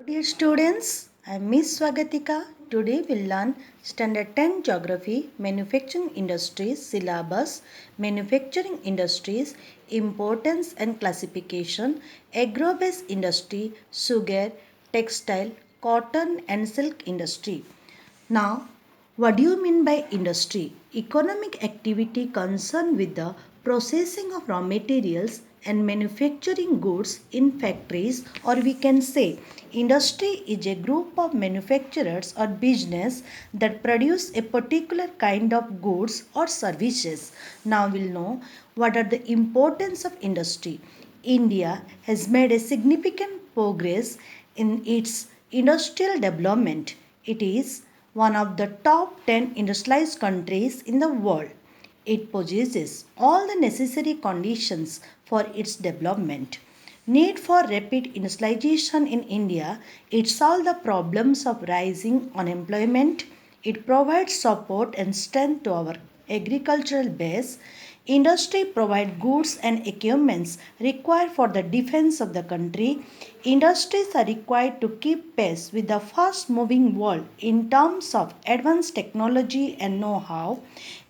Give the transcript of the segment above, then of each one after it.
Dear students, I am Miss Swagatika. Today we'll learn Standard 10 Geography, Manufacturing Industries Syllabus, Manufacturing Industries, Importance and Classification, Agro-based Industry, Sugar, Textile, Cotton and Silk Industry. Now, what do you mean by industry? Economic activity concerned with the processing of raw materials and manufacturing goods in factories, or we can say industry is a group of manufacturers or business that produce a particular kind of goods or services. Now we'll know what are the importance of industry. India has made a significant progress in its industrial development. It is one of the top 10 industrialized countries in the world. It possesses all the necessary conditions for its development. Need for rapid industrialization in India, it solves the problems of rising unemployment. It provides support and strength to our agricultural base. Industry provide goods and equipments required for the defense of the country. Industries are required to keep pace with the fast moving world in terms of advanced technology and know-how.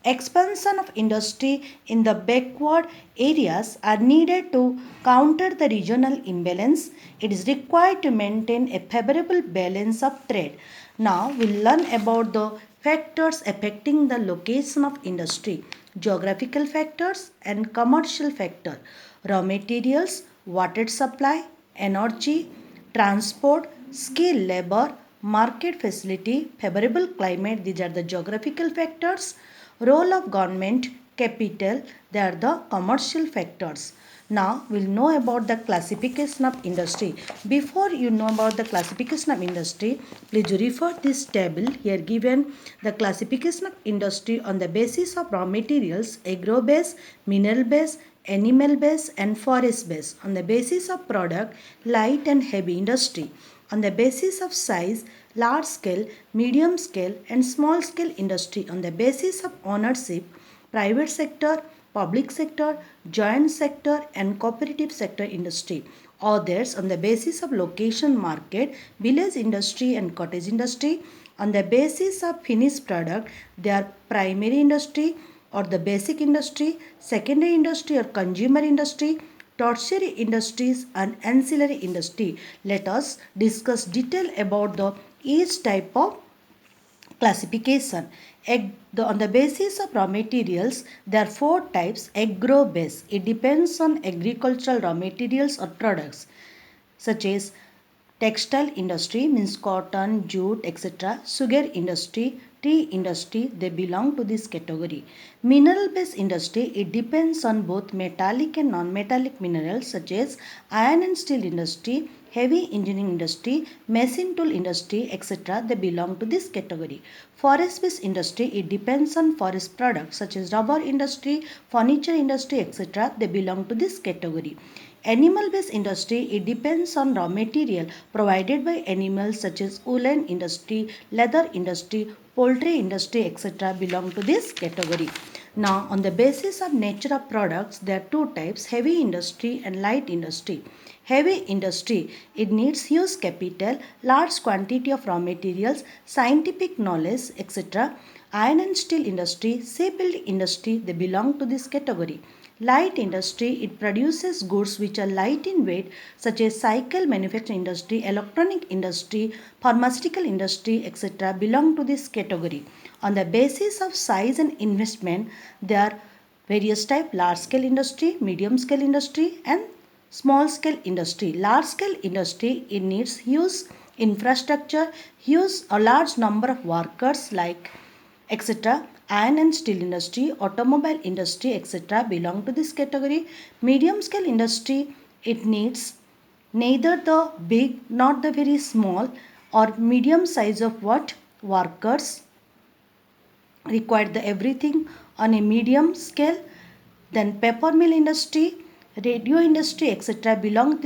Expansion of industry in the backward areas are needed to counter the regional imbalance. It is required to maintain a favorable balance of trade. Now we'll learn about the factors affecting the location of industry, geographical factors and commercial factor, raw materials, water supply, energy, transport, skilled labor, market facility, favorable climate. These are the geographical factors. Role of government, capital, they are the commercial factors. Now we'll know about the classification of industry. Before you know about the classification of industry, please refer this table here given the classification of industry on the basis of raw materials, agro base, mineral base, animal base and forest base. On the basis of product, light and heavy industry. On the basis of size, large scale, medium scale and small scale industry. On the basis of ownership, private sector, public sector, joint sector and cooperative sector industry. Others on the basis of location market, village industry and cottage industry. On the basis of finished product, they are primary industry or the basic industry, secondary industry or consumer industry, tertiary industries and ancillary industry. Let us discuss detail about the each type of classification. On the basis of raw materials, there are four types. Agro base. It depends on agricultural raw materials or products such as textile industry means cotton, jute, etc. Sugar industry, tea industry, they belong to this category. Mineral based industry, it depends on both metallic and non-metallic minerals such as iron and steel industry, heavy engineering industry, machine tool industry, etc. They belong to this category. Forest based industry, it depends on forest products such as rubber industry, furniture industry, etc. They belong to this category. Animal based industry, it depends on raw material provided by animals such as woolen industry, leather industry, poultry industry, etc. belong to this category. Now, on the basis of nature of products, there are two types, heavy industry and light industry. Heavy industry, it needs huge capital, large quantity of raw materials, scientific knowledge, etc. Iron and steel industry, shipbuilding industry, they belong to this category. Light industry, it produces goods which are light in weight such as cycle manufacturing industry, electronic industry, pharmaceutical industry, etc. belong to this category. On the basis of size and investment, there are various type, large scale industry, medium scale industry and small scale industry. Large scale industry, it needs huge infrastructure, huge a large number of workers like etc. Iron and steel industry, automobile industry, etc. belong to this category. Medium scale industry, it needs neither the big not the very small or medium size of what workers required the everything on a medium scale. Then paper mill industry, radio industry, etc. belong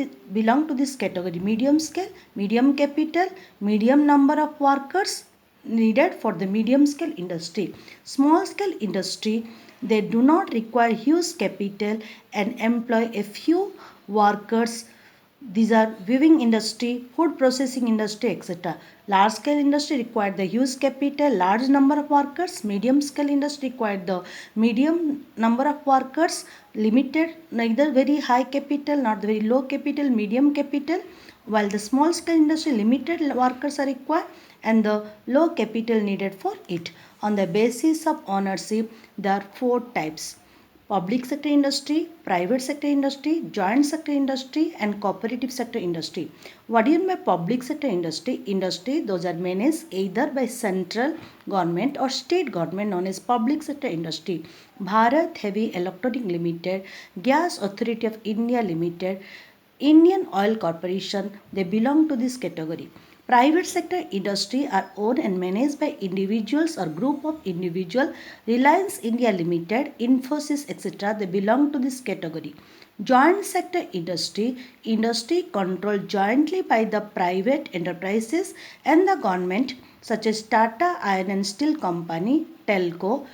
to this category. Medium scale, medium capital, medium number of workers needed for the medium scale industry. Small scale industry, they do not require huge capital and employ a few workers These are weaving industry, food processing industry, etc. Large scale industry required the huge capital, large number of workers. Medium scale industry required the medium number of workers, limited, neither very high capital, not very low capital, medium capital. While the small scale industry, limited workers are required and the low capital needed for it. On the basis of ownership, there are four types: public sector industry, private sector industry, joint sector industry, and cooperative sector industry. What do you mean by public sector industry? Industry, those are managed either by central government or state government, known as public sector industry. Bharat Heavy Electronic Limited, Gas Authority of India Limited, Indian Oil Corporation, they belong to this category. Private sector industry are owned and managed by individuals or group of individual. Reliance India Limited, Infosys, etc. They belong to this category. Joint sector industry controlled jointly by the private enterprises and the government, such as Tata Iron and Steel Company, Telco,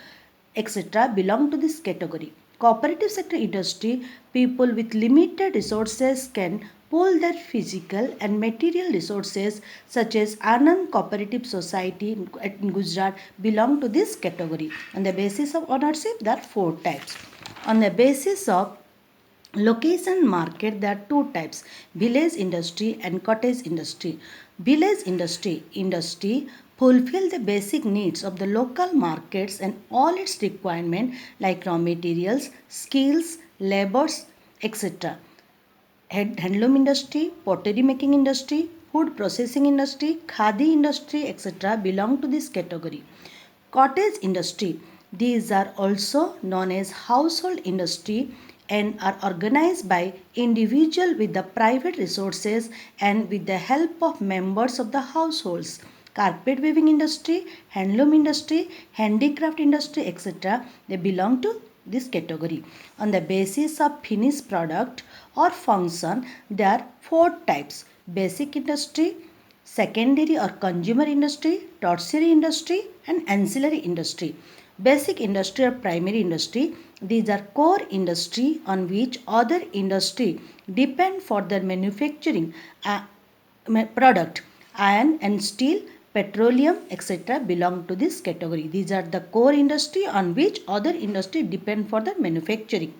etc. belong to this category. Cooperative sector industry, people with limited resources can pool their physical and material resources, such as Anand Cooperative Society in Gujarat belong to this category. On the basis of ownership, there are four types. On the basis of location market, there are two types: village industry and cottage industry. Village industry fulfill the basic needs of the local markets and all its requirement like raw materials, skills, labors, etc. Handloom industry, pottery making industry, food processing industry, khadi industry, etc. belong to this category. Cottage industry, these are also known as household industry and are organized by individual with the private resources and with the help of members of the households. Carpet weaving industry, handloom industry, handicraft industry, etc. they belong to this category. On the basis of finished product or function, there are four types: basic industry, secondary or consumer industry, tertiary industry, and ancillary industry. Basic industry or primary industry, these are core industry on which other industry depend for their manufacturing product. Iron and steel, petroleum, etc. belong to this category. These are the core industry on which other industry depend for the manufacturing.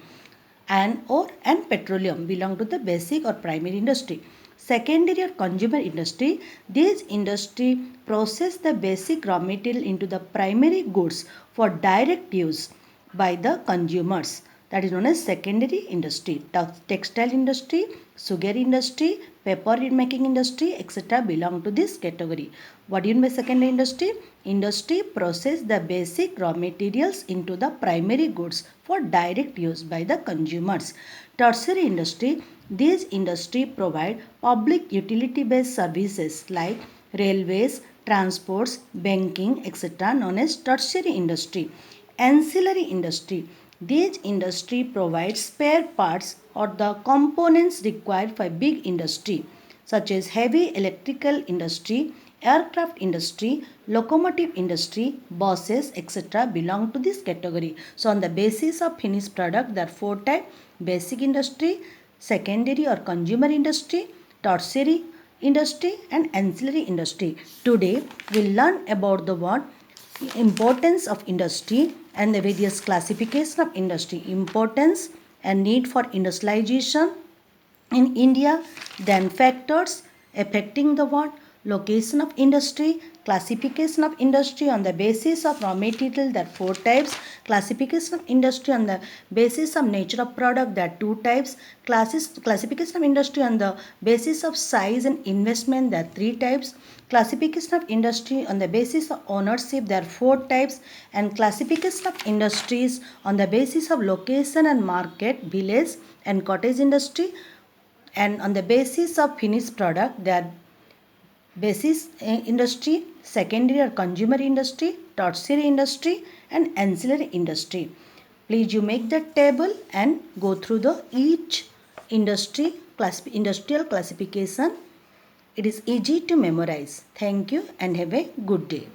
Iron ore and petroleum belong to the basic or primary industry. Secondary or consumer industry, these industry process the basic raw material into the primary goods for direct use by the consumers. That is known as secondary industry. Textile industry, sugar industry, paper making industry, etc. belong to this category. What do you mean by secondary industry? Industry process the basic raw materials into the primary goods for direct use by the consumers. Tertiary industry, these industry provide public utility based services like railways, transports, banking, etc. known as tertiary industry. Ancillary industry, these industry provides spare parts or the components required by big industry such as heavy electrical industry, aircraft industry, locomotive industry, buses, etc. belong to this category. So on the basis of finished product, there are four types: basic industry, secondary or consumer industry, tertiary industry, and ancillary industry. Today we'll learn about the what? Importance of industry and the various classification of industry, importance and need for industrialization in India, then factors affecting the what? Location of industry, classification of industry on the basis of raw material, there are four types: classification of industry on the basis of nature of product, there are two types; classification of industry on the basis of size and investment, there are three types; classification of industry on the basis of ownership, there are four types; and classification of industries on the basis of location and market, village and cottage industry, and on the basis of finished product, there are basis industry, secondary or consumer industry, tertiary industry, and ancillary industry. Please you make the table and go through the each industrial classification. It is easy to memorize. Thank you and have a good day.